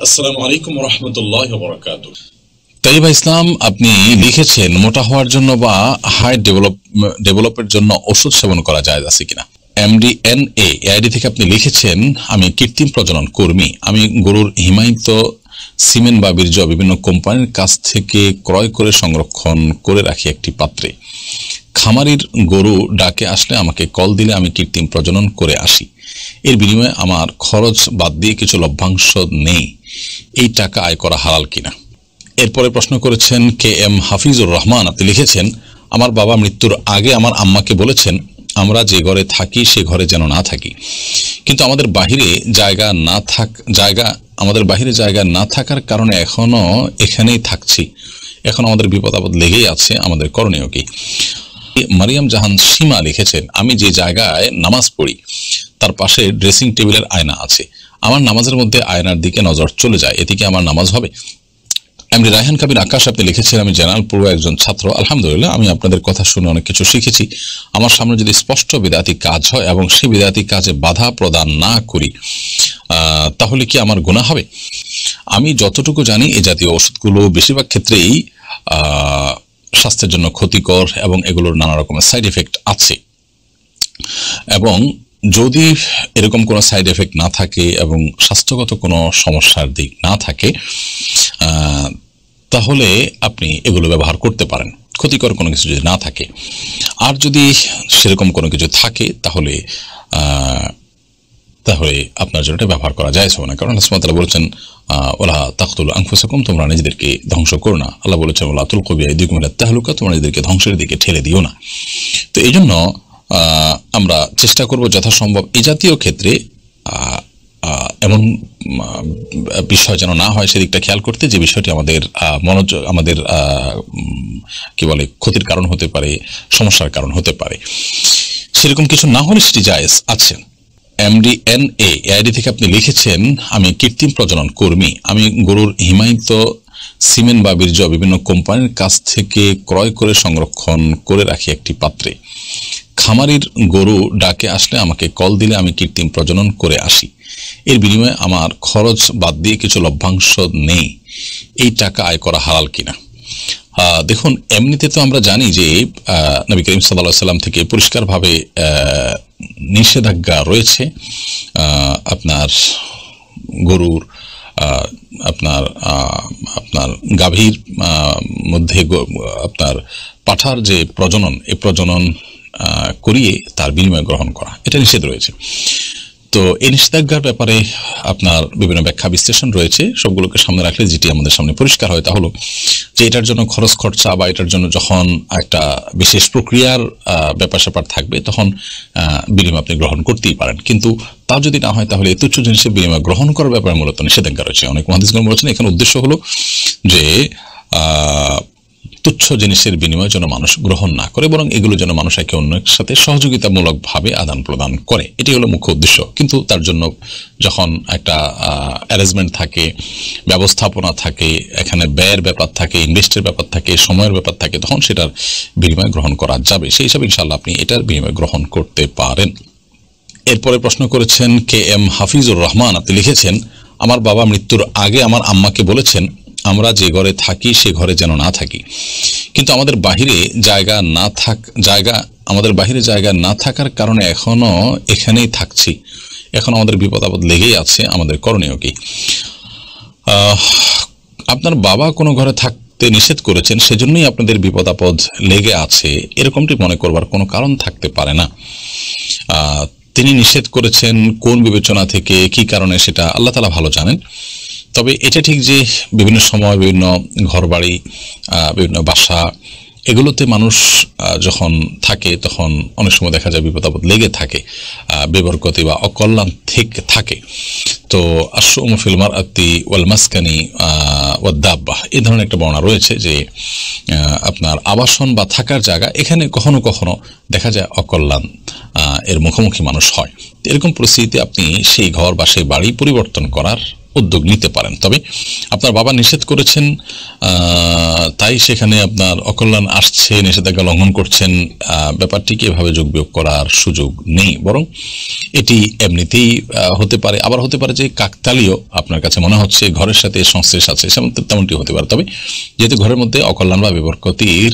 আসসালামু আলাইকুম ওয়া রাহমাতুল্লাহি ওয়া বারাকাতুহু। তাইবা ইসলাম, আপনি লিখেছেন মোটা হওয়ার জন্য বা হাইট ডেভেলপের জন্য ওষুধ সেবন করা যায় আছে কিনা। MDNA আইডি থেকে আপনি লিখেছেন, আমি কৃত্রিম প্রজনন কর্মী। আমি গরুর হিমায়িত সিমেন্ট বা বীর্য বিভিন্ন কোম্পানির কাছ থেকে ক্রয় করে সংরক্ষণ করে রাখি একটি পাত্রে। খামারির গরু ডাকে আসলে আমাকে কল দিলে আমি কৃত্রিম প্রজনন করে আসি। এর বিনিময়ে আমার খরচ বাদ দিয়ে কিছু লভ্যাংশ নেই। এই টাকা আয় করা হালাল কিনা। এরপরে প্রশ্ন করেছেন KM হাফিজুর রহমান। আপনি লিখেছেন, আমার বাবা মৃত্যুর আগে আমার আম্মাকে বলেছেন আমরা যে ঘরে থাকি সে ঘরে যেন না থাকি, কিন্তু আমাদের বাহিরে জায়গা না থাকার কারণে এখনো এখানেই থাকছি। এখন আমাদের বিপদ আপদ লেগেই আছে, আমাদের করণীয় কি। মারিয়াম জাহান সীমা লিখেছেন, আমি যে জায়গায় নামাজ পড়ি তার পাশে ড্রেসিং টেবিলের আয়না আছে। আমার নামাজের মধ্যে আয়নার দিকে নজর চলে যায়, এতে কি আমার নামাজ হবে? এমডি রায়হান কবির আকাশ আপনি লিখেছেন, আমি জেনারেল পূর্ব একজন ছাত্র। আলহামদুলিল্লাহ, আমি আপনাদের কথা শুনে অনেক কিছু শিখেছি। আমার সামনে যদি স্পষ্ট বিদআতি কাজ হয় এবং সেই বিদআতি কাজে বাধা প্রদান না করি তাহলে কি আমার গুনাহ হবে? আমি যতটুকু জানি এই জাতীয় ওষুধগুলো বেশিরভাগ ক্ষেত্রেই স্বাস্থ্যের জন্য ক্ষতিকর এবং এগুলোর নানা রকমের সাইড এফেক্ট আছে। এবং যদি এরকম কোনো সাইড এফেক্ট না থাকে এবং স্বাস্থ্যগত কোনো সমস্যার দিক না থাকে তাহলে আপনি এগুলো ব্যবহার করতে পারেন, ক্ষতিকর কোনো কিছু যদি না থাকে। আর যদি সেরকম কোনো কিছু থাকে তাহলে আপনার জন্য এটা ব্যবহার করা যায় না। কারণ আল্লাহ সুবহানাহু ওয়া তাআলা বলেছেন, ওয়ালা তাকতুলু আনফুসাকুম, তোমরা নিজেদেরকে ধ্বংস করো না। আল্লাহ বলেছেন, ওয়ালা তুলকু বিআইদিকুম ইলা তাহলুকা, তোমরা নিজেদেরকে ধ্বংসের দিকে ঠেলে দিও না। তো এই জন্য আমরা চেষ্টা করব যথাসম্ভব এই জাতীয় ক্ষেত্রে এমন বিষয় যেন না হয় সেদিকটা খেয়াল করতে, যে বিষয়টি আমাদের কি বলে ক্ষতির কারণ হতে পারে, সমস্যার কারণ হতে পারে। সেরকম কিছু না হলে সেটি জায়েজ আছে। MDNA আইডি থেকে আপনি লিখেছেন, আমি কৃত্রিম প্রজনন কর্মী। আমি গরুর হিমায়িত সিমেন্ট বা বীর্য বিভিন্ন কোম্পানির কাছ থেকে ক্রয় করে সংরক্ষণ করে রাখি একটি পাত্রে। খামারির গরু ডাকে আসলে আমাকে কল দিলে আমি কৃত্রিম প্রজনন করে আসি। এর বিনিময়ে আমার খরচ বাদ দিয়ে কিছু লভ্যাংশ নেই। এই টাকা আয় করা হালাল কিনা। দেখুন, এমনিতে তো আমরা জানি যে নবী করিম সাল্লাল্লাহু আলাইহি ওয়াসাল্লাম থেকে পরিষ্কারভাবে নিষেধাজ্ঞা রয়েছে আপনার গরুর আপনার গাভীর মধ্যে আপনার পাঠার যে প্রজনন, এই প্রজনন করিয়ে তার বিনিময় গ্রহণ করা, এটা নিষেধ রয়েছে। তো এই নিষেধাজ্ঞার ব্যাপারে আপনার বিভিন্ন ব্যাখ্যা বিশ্লেষণ রয়েছে। সবগুলোকে সামনে রাখলে যেটি আমাদের সামনে পরিষ্কার হয় তা হলো যে এটার জন্য খরচ খরচা বা এটার জন্য যখন একটা বিশেষ প্রক্রিয়ার ব্যাপার স্যাপার থাকবে তখন বিনিময় আপনি গ্রহণ করতেই পারেন, কিন্তু তা যদি না হয় তাহলে এই তুচ্ছ জিনিসের বিনিময় গ্রহণ করার ব্যাপারে মূলত নিষেধাজ্ঞা রয়েছে। অনেক মুহাদ্দিসগণ বলেছেন এখানে উদ্দেশ্য হলো যে তুচ্ছ জিনিসের বিনিময় যেন মানুষ গ্রহণ না করে, বরং এগুলো যেন মানুষ একে অন্যের সাথে সহযোগিতামূলকভাবে আদান প্রদান করে, এটি হলো মুখ্য উদ্দেশ্য। কিন্তু তার জন্য যখন একটা অ্যারেঞ্জমেন্ট থাকে, ব্যবস্থাপনা থাকে, এখানে ব্যয়ের ব্যাপার থাকে, ইনভেস্টের ব্যাপার থাকে, সময়ের ব্যাপার থাকে, তখন সেটার বিনিময় গ্রহণ করা যাবে। সেই হিসাবে ইনশাআল্লাহ আপনি এটার বিনিময় গ্রহণ করতে পারেন। এরপরে প্রশ্ন করেছেন KM হাফিজুর রহমান। আপনি লিখেছেন, আমার বাবা মৃত্যুর আগে আমার আম্মাকে বলেছেন আমরা যে ঘরে থাকি সে ঘরে যেন না থাকি, কিন্তু আমাদের বাহিরে জায়গা না থাকার কারণে এখনো এখানেই থাকছি। এখন আমাদের বিপদ আপদ লেগেই আছে, আমাদের করণীয় কি। আপনার বাবা কোনো ঘরে থাকতে নিষেধ করেছেন, সেজন্যই আপনাদের বিপদ আপদ লেগে আছে, এরকমটি মনে করবার কোনো কারণ থাকতে পারে না। তিনি নিষেধ করেছেন কোন বিবেচনা থেকে, কি কারণে, সেটা আল্লাহ তাআলা ভালো জানেন। তবে এটা ঠিক যে বিভিন্ন সময় বিভিন্ন ঘরবাড়ি, বিভিন্ন বাসা, এগুলোতে মানুষ যখন থাকে তখন অনেক সময় দেখা যায় বিপদ আপদ লেগে থাকে, বেবরকতি বা অকল্যাণ থেকে থাকে। তো আশ-শু'মু ফিল মারআতি ওয়াল মাসকানি ওয়াদ দাব্বাহ, এই ধরনের একটা বর্ণনা রয়েছে যে আপনার আবাসন বা থাকার জায়গা, এখানে কখনো কখনো দেখা যায় অকল্যাণ এর মুখোমুখি মানুষ হয়। এরকম পরিস্থিতিতে আপনি সেই ঘর বা সেই বাড়ি পরিবর্তন করার উদ্যোগ নিতে পারেন। তবে আপনার বাবা নিষেধ করেছেন, তাই সেখানে আপনার অকল্যাণ আসছে, নিষেধাজ্ঞা লঙ্ঘন করছেন, ব্যাপারটিকে এভাবে যোগ বিয়োগ করার সুযোগ নেই। বরং এটি এমনিতেই হতে পারে, আবার হতে পারে যে কাকতালীয়, আপনার কাছে মনে হচ্ছে ঘরের সাথে সংশ্লেষ আছে, তেমনটি হতে পারে। তবে যেহেতু ঘরের মধ্যে অকল্যাণ বা বিবরকতির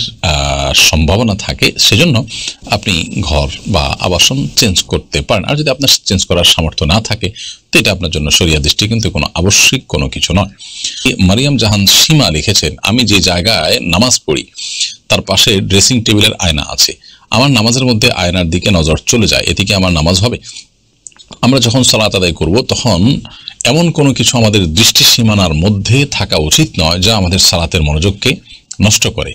সম্ভাবনা থাকে, সেজন্য আপনি ঘর বা আবাসন চেঞ্জ করতে পারেন। আর যদি আপনার চেঞ্জ করার সামর্থ্য না থাকে, তো এটা আপনার জন্য শরিয়া দৃষ্টি কিন্তু কোনো আবশ্যিক কোনো কিছু নয়। মারিয়াম জাহান সীমা লিখেছেন, আমি যে জায়গায় নামাজ পড়ি তার পাশে ড্রেসিং টেবিলের আয়না আছে, আমার নামাজের মধ্যে আয়নার দিকে নজর চলে যায়, এতে কি আমার নামাজ হবে? আমরা যখন সালাত আদায় করব তখন এমন কোনো কিছু আমাদের দৃষ্টি সীমানার মধ্যে থাকা উচিত নয় যা আমাদের সালাতের মনোযোগকে নষ্ট করে,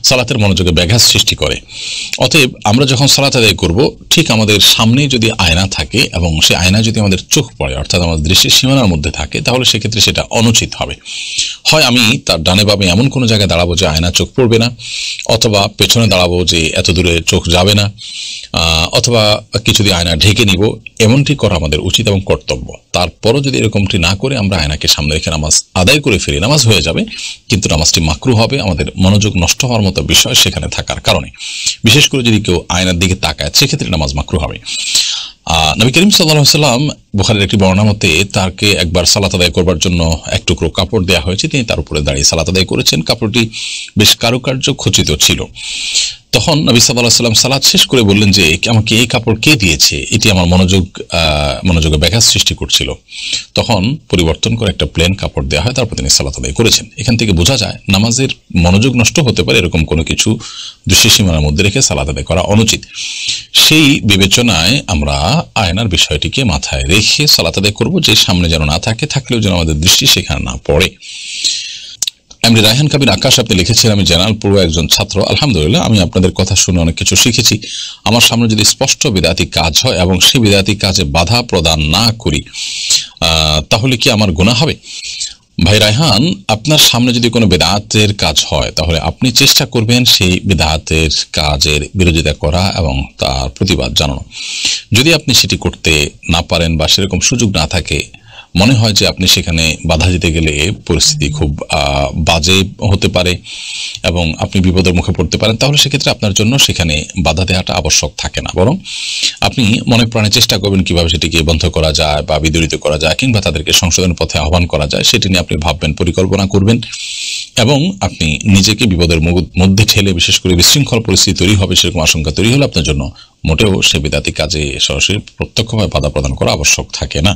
সালাতের মনোযোগে ব্যাঘাত সৃষ্টি করে। অতএব আমরা যখন সালাত আদায় করব, ঠিক আমাদের সামনে যদি আয়না থাকে এবং সেই আয়না যদি আমাদের চোখ পড়ে, অর্থাৎ আমাদের দৃষ্টির সীমানার মধ্যে থাকে, তাহলে সেক্ষেত্রে সেটা অনুচিত হবে। হয় আমি তার ডানে বামে এমন কোনো জায়গায় দাঁড়াবো যে আয়না চোখ পড়বে না, অথবা পেছনে দাঁড়াবো যে এত দূরে চোখ যাবে না, অথবা কিছু দিয়ে আয়না ঢেকে নিব। এমনটি করা আমাদের উচিত এবং কর্তব্য। তারপরও যদি এরকমটি না করে আমরা আয়নাকে সামনে রেখে নামাজ আদায় করে ফিরি, নামাজ হয়ে যাবে, কিন্তু নামাজটি মাকরু হবে, আমাদের মনোযোগ নষ্ট হওয়ার মতো বিষয় সেখানে থাকার কারণে। বিশেষ করে যদি কেউ আয়নার দিকে তাকায়, সেক্ষেত্রে নামাজ মাকরু হবে। নবী করিম সাল্লাল্লাহু আলাইহি ওয়াসাল্লাম, বুখারীর একটি বর্ণনা মতে, তাকে একবার সালাত আদায় করবার জন্য এক টুকরো কাপড় দেওয়া হয়েছে, তিনি তার উপরে দাঁড়িয়ে সালাত আদায় করেছেন। কাপড়টি বেশ কারুকার্য খচিত ছিল। তখন নবী সাল্লাল্লাহু আলাইহি ওয়াসাল্লাম সালাত শেষ করে বললেন যে, আমাকে এই কাপড় কে দিয়েছে? এটি আমার মনোযোগে ব্যাঘাত সৃষ্টি করছিল। তখন পরিবর্তন করে একটা প্লেন কাপড় দেওয়া হয়, তারপর তিনি সালাত আদায় করেছেন। এখান থেকে বোঝা যায় নামাজের মনোযোগ নষ্ট হতে পারে, এরকম কোনো কিছু দৃষ্টি সীমানার মধ্যে রেখে সালাত আদায় করা অনুচিত। সেই বিবেচনায় আমরা আয়নার বিষয়টিকে মাথায় রেখে সালাত আদায় করব, যে সামনে যেন না থাকে, থাকলেও যেন আমাদের দৃষ্টি সেখানে না পড়ে। এমনি রায়হান কবির আকাশ আপনি লিখেছেন, আমি জেনারেল পড়ুয়া একজন ছাত্র। আলহামদুলিল্লাহ, আমি আপনাদের কথা শুনে অনেক কিছু শিখেছি। আমার সামনে যদি স্পষ্ট বিদআতি কাজ হয় এবং সেই বিদআতি কাজে বাধা প্রদান না করি, তাহলে কি আমার গুনাহ হবে? ভাই রায়হান, আপনার সামনে যদি কোনো বিদআতের কাজ হয়, তাহলে আপনি চেষ্টা করবেন সেই বিদআতের কাজের বিরোধিতা করা এবং তার প্রতিবাদ জানানো। যদি আপনি সেটি করতে না পারেন বা সেরকম সুযোগ না থাকে, মনে হয় যে আপনি সেখানে বাধা দিতে গেলে পরিস্থিতি খুব বাজে হতে পারে এবং আপনি বিপদের মুখে পড়তে পারেন, তাহলে সেক্ষেত্রে আপনার জন্য সেখানে বাধা দেওয়াটা আবশ্যক থাকে না। বরং আপনি মনে প্রাণে চেষ্টা করবেন কিভাবে সেটিকে বন্ধ করা যায় বা বিদরিত করা যায়, কিংবা তাদেরকে সংশোধনের পথে আহ্বান করা যায়, সেটি নিয়ে আপনি ভাববেন, পরিকল্পনা করবেন এবং আপনি নিজেকে বিপদের মধ্যে ঠেলে, বিশেষ করে বিশৃঙ্খল পরিস্থিতি তৈরি হবে সেরকম আশঙ্কা তৈরি হলে আপনার জন্য মোটেও সে বিদআতি কাজে সরাসরি প্রত্যক্ষভাবে বাধা প্রদান করা আবশ্যক থাকে না।